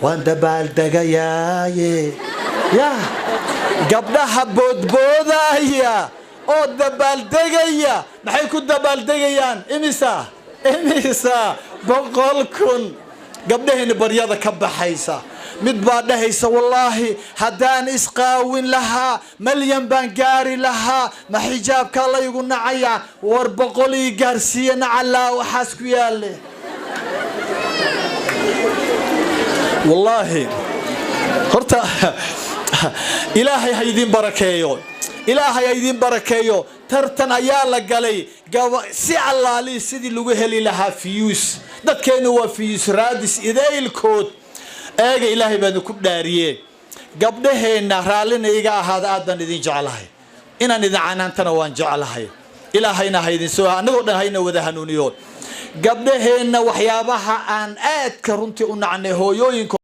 وان دبال دقايا يا قبلها بودبودايا او دبال دقايا maxay ku dabal degayaan imisa boqolkun gabdhaheena baryada ka baxaysa mid baa dhahaysa wallahi hadaan isqaawin lahaa malyan baan gaari lahaa ma xijaabka la igu nacaya war boqol ii gaarsiina alla waxaas ku yaale wallahi horta ilaahay haydin barakeeyo ilaahay aydin barakeeyo tartan ayaa la galay si allaali sidii lagu heli lahaa fiyus dadkeena waa fiyus raadis idaylkood eega ilaahay baan ku dhaariyay gabdhaheena raalina iga ahaada aadan idin jecelahay inaan idin canaantana waan jecelahay ilaahayna haydin soo anagoo dhan hayna wada hanuuniyo gabdhaheena waxyaabaha aan aad ka runtii u nacnay hooyooyinka